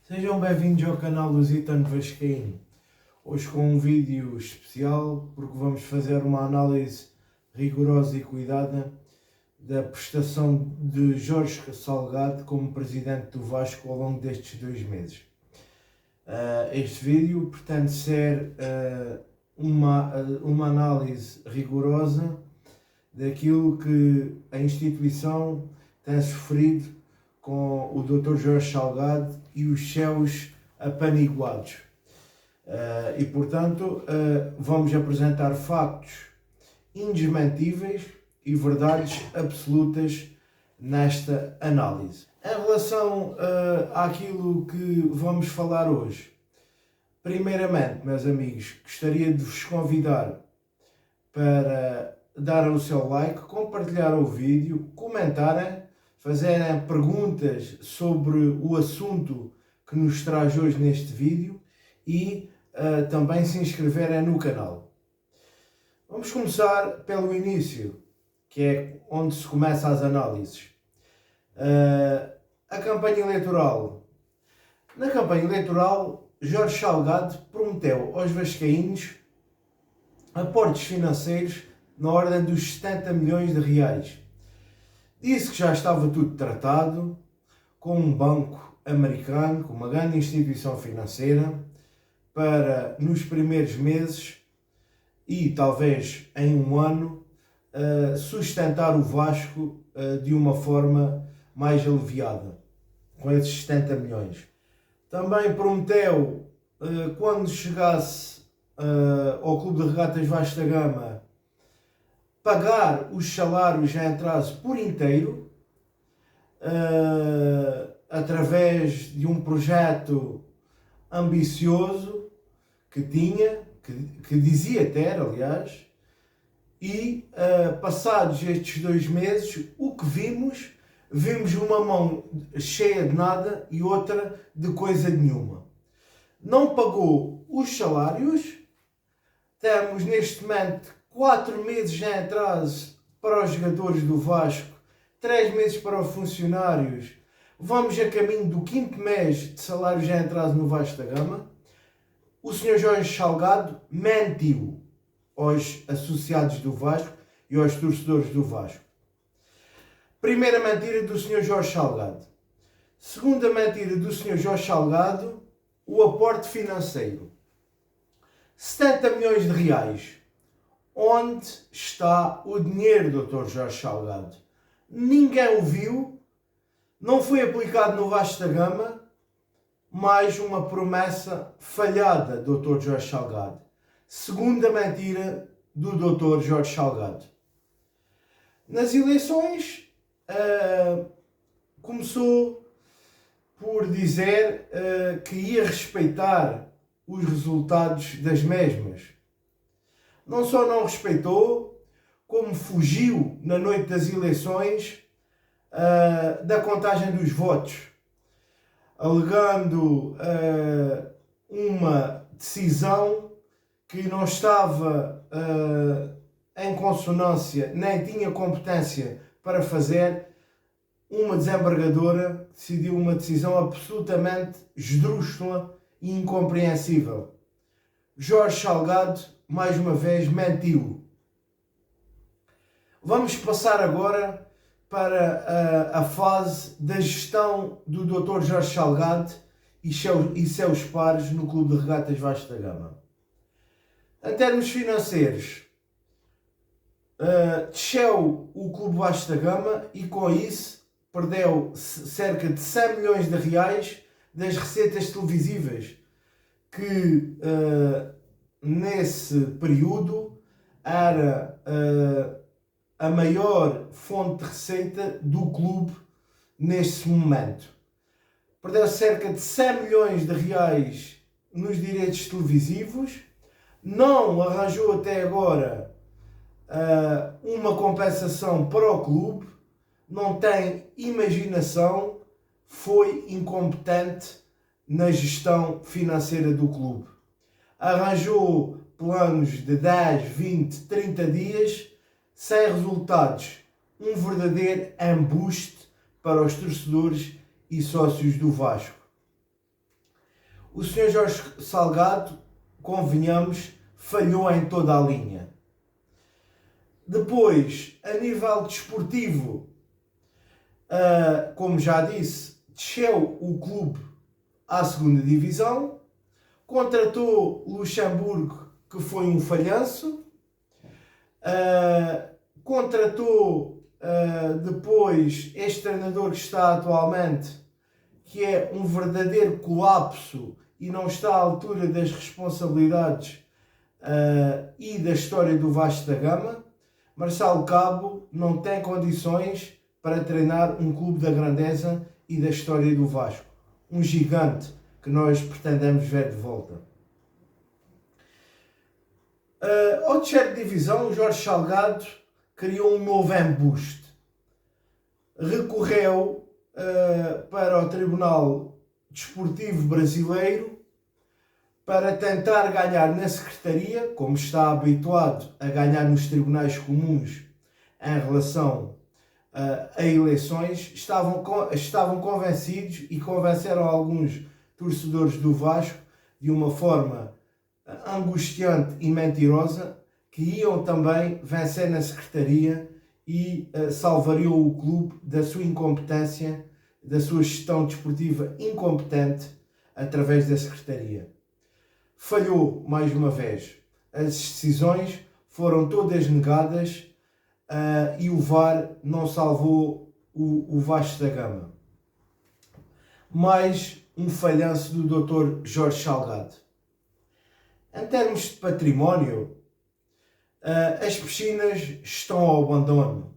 Sejam bem-vindos ao canal Lusitano Vascaíno. Hoje com um vídeo especial, porque vamos fazer uma análise rigorosa e cuidada da prestação de Jorge Salgado como presidente do Vasco ao longo destes 2 meses. Este vídeo pretende ser uma análise rigorosa daquilo que a instituição tem sofrido com o Dr. Jorge Salgado e os seus apaniguados. E, portanto, vamos apresentar factos indesmentíveis e verdades absolutas nesta análise. Em relação àquilo que vamos falar hoje, primeiramente, meus amigos, gostaria de vos convidar para darem o seu like, compartilhar o vídeo, comentarem, fazerem perguntas sobre o assunto que nos traz hoje neste vídeo e também se inscreverem no canal. Vamos começar pelo início, que é onde se começa as análises. A campanha eleitoral. Na campanha eleitoral, Jorge Salgado prometeu aos vascaínos aportes financeiros na ordem dos 70 milhões de reais. Disse que já estava tudo tratado com um banco americano, com uma grande instituição financeira, para nos primeiros meses e talvez em um ano sustentar o Vasco de uma forma mais aliviada, com esses 70 milhões. Também prometeu, quando chegasse ao Clube de Regatas Vasco da Gama, pagar os salários em atraso por inteiro, através de um projeto ambicioso que tinha, que dizia ter, aliás, e passados estes 2 meses, o que vimos uma mão cheia de nada e outra de coisa nenhuma. Não pagou os salários, temos neste momento 4 meses em atraso para os jogadores do Vasco, 3 meses para os funcionários. Vamos a caminho do 5º mês de salários em atraso no Vasco da Gama. O Sr. Jorge Salgado mentiu aos associados do Vasco e aos torcedores do Vasco. Primeira mentira do Sr. Jorge Salgado. Segunda mentira do Sr. Jorge Salgado, o aporte financeiro. 70 milhões de reais. Onde está o dinheiro, Dr. Jorge Salgado? Ninguém o viu, não foi aplicado no Vasco da Gama, mais uma promessa falhada, Dr. Jorge Salgado. Segunda mentira do Dr. Jorge Salgado. Nas eleições, começou por dizer que ia respeitar os resultados das mesmas. Não só não respeitou, como fugiu na noite das eleições da contagem dos votos, alegando uma decisão que não estava em consonância, nem tinha competência para fazer. Uma desembargadora decidiu uma decisão absolutamente esdrúxula e incompreensível. Jorge Salgado, mais uma vez, mentiu. Vamos passar agora para a fase da gestão do Dr. Jorge Salgado e seus pares no Clube de Regatas Vasco da Gama. Em termos financeiros, desceu o Clube Vasco da Gama e com isso perdeu cerca de 100 milhões de reais das receitas televisivas, que nesse período era a maior fonte de receita do clube nesse momento. Perdeu cerca de 100 milhões de reais nos direitos televisivos, não arranjou até agora uma compensação para o clube, não tem imaginação, foi incompetente na gestão financeira do clube. Arranjou planos de 10, 20, 30 dias sem resultados. Um verdadeiro embuste para os torcedores e sócios do Vasco. o Sr. Jorge Salgado, convenhamos, falhou em toda a linha. Depois, a nível desportivo, como já disse, desceu o clube à segunda divisão, contratou Luxemburgo, que foi um falhanço, contratou depois este treinador que está atualmente, que é um verdadeiro colapso e não está à altura das responsabilidades e da história do Vasco da Gama. Marcelo Cabo não tem condições para treinar um clube da grandeza e da história do Vasco. Um gigante que nós pretendemos ver de volta. Ao descer de divisão, o Jorge Salgado criou um novo embuste. Recorreu para o Tribunal Desportivo Brasileiro para tentar ganhar na Secretaria, como está habituado a ganhar nos tribunais comuns em relação a eleições. Estavam convencidos e convenceram alguns torcedores do Vasco de uma forma angustiante e mentirosa que iam também vencer na Secretaria e salvariam o clube da sua incompetência, da sua gestão desportiva incompetente através da Secretaria. Falhou mais uma vez. As decisões foram todas negadas e o VAR não salvou o Vasco da Gama. Mais um falhanço do Dr. Jorge Salgado. Em termos de património, as piscinas estão ao abandono.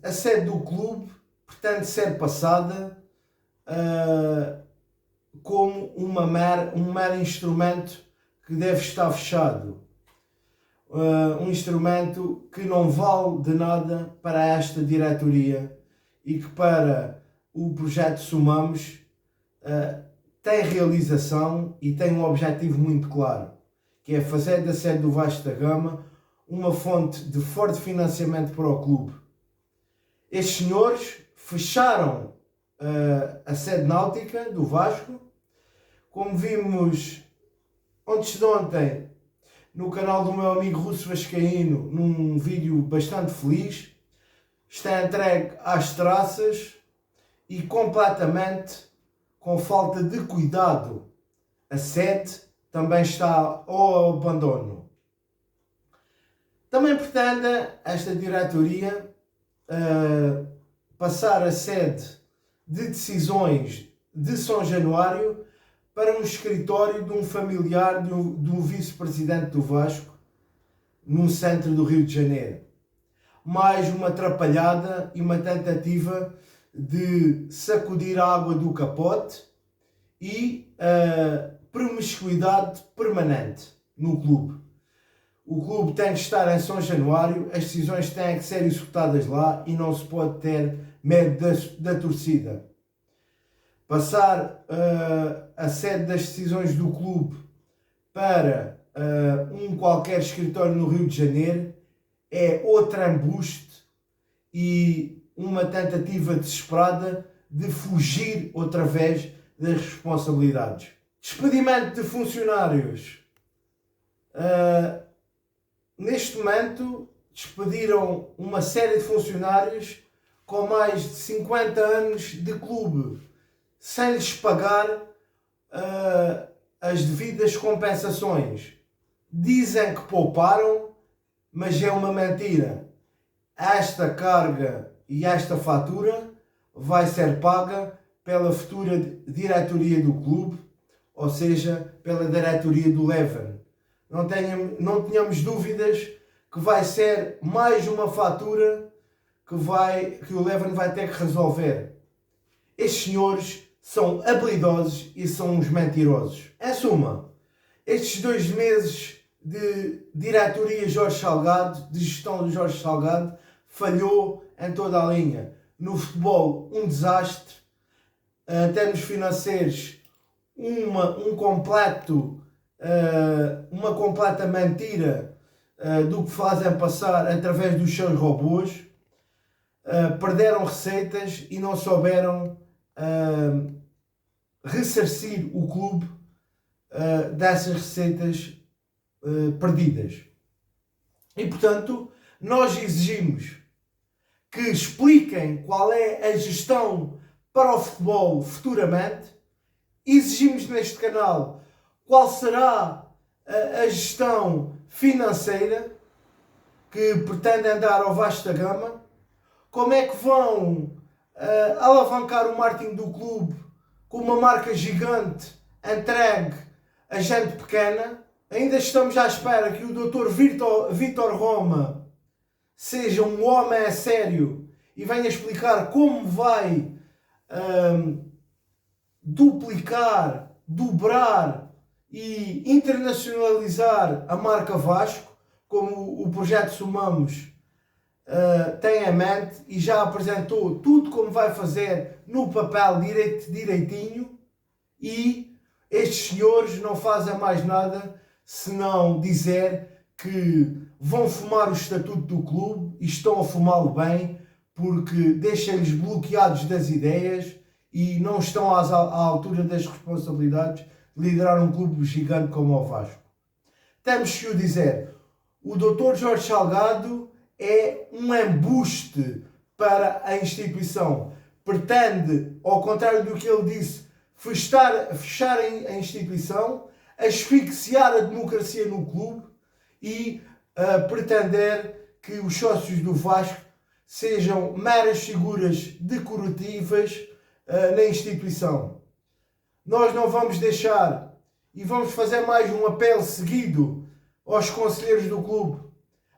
A sede do clube pretende ser passada como um mero instrumento que deve estar fechado. Um instrumento que não vale de nada para esta diretoria e que para o projeto Somamos tem realização e tem um objetivo muito claro, que é fazer da sede do Vasco da Gama uma fonte de forte financiamento para o clube. Estes senhores fecharam a sede náutica do Vasco, como vimos antes de ontem no canal do meu amigo Russo Vascaíno, num vídeo bastante feliz. Está entregue às traças e completamente com falta de cuidado. A sede também está ao abandono. Também pretende esta diretoria passar a sede de decisões de São Januário para um escritório de um familiar do vice-presidente do Vasco, no centro do Rio de Janeiro. Mais uma atrapalhada e uma tentativa de sacudir a água do capote e promiscuidade permanente no clube. O clube tem que estar em São Januário, as decisões têm que ser executadas lá e não se pode ter medo da torcida. Passar a sede das decisões do clube para um qualquer escritório no Rio de Janeiro é outro embuste e uma tentativa desesperada de fugir outra vez das responsabilidades. Despedimento de funcionários. Neste momento despediram uma série de funcionários com mais de 50 anos de clube, sem lhes pagar as devidas compensações. Dizem que pouparam, mas é uma mentira. Esta carga e esta fatura vai ser paga pela futura diretoria do clube, ou seja, pela diretoria do Leven. Não tenhamos dúvidas que vai ser mais uma fatura que o Leven vai ter que resolver. Estes senhores são habilidosos e são uns mentirosos. Em suma, estes 2 meses de diretoria Jorge Salgado, de gestão de Jorge Salgado, falhou em toda a linha. No futebol, um desastre. Em termos financeiros, uma completa mentira do que fazem passar através dos seus robôs. Perderam receitas e não souberam ressarcir o clube dessas receitas perdidas. E, portanto, nós exigimos que expliquem qual é a gestão para o futebol futuramente. Exigimos neste canal qual será a gestão financeira que pretendem dar ao Vasco da Gama, como é que vão alavancar o marketing do clube com uma marca gigante entregue a gente pequena. Ainda estamos à espera que o Dr. Vítor Roma seja um homem a sério e venha explicar como vai duplicar, dobrar e internacionalizar a marca Vasco, como o projeto Somamos tem em mente e já apresentou tudo como vai fazer no papel direitinho, e estes senhores não fazem mais nada senão dizer que vão fumar o estatuto do clube e estão a fumá-lo bem, porque deixam-lhes bloqueados das ideias e não estão à altura das responsabilidades de liderar um clube gigante como o Vasco. Temos que o dizer, o Dr. Jorge Salgado é um embuste para a instituição. Pretende, ao contrário do que ele disse, fechar a instituição, asfixiar a democracia no clube e pretender que os sócios do Vasco sejam meras figuras decorativas na instituição. Nós não vamos deixar e vamos fazer mais um apelo seguido aos conselheiros do clube.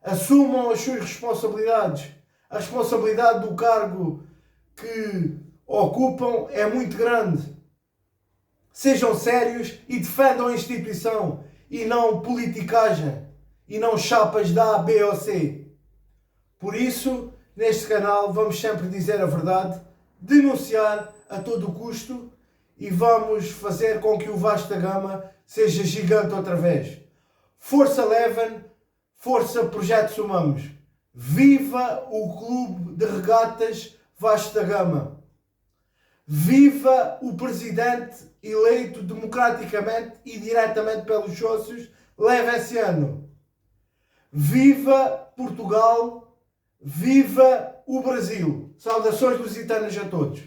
Assumam as suas responsabilidades. A responsabilidade do cargo que ocupam é muito grande. Sejam sérios e defendam a instituição e não politicagem e não chapas da A, B ou C. Por isso, neste canal vamos sempre dizer a verdade, denunciar a todo o custo e vamos fazer com que o Vasco da Gama seja gigante outra vez. Força Leven, força Projeto Somamos. Viva o Clube de Regatas Vasco da Gama. Viva o presidente eleito democraticamente e diretamente pelos sócios, Levenciano. Viva Portugal. Viva o Brasil. Saudações lusitanas a todos.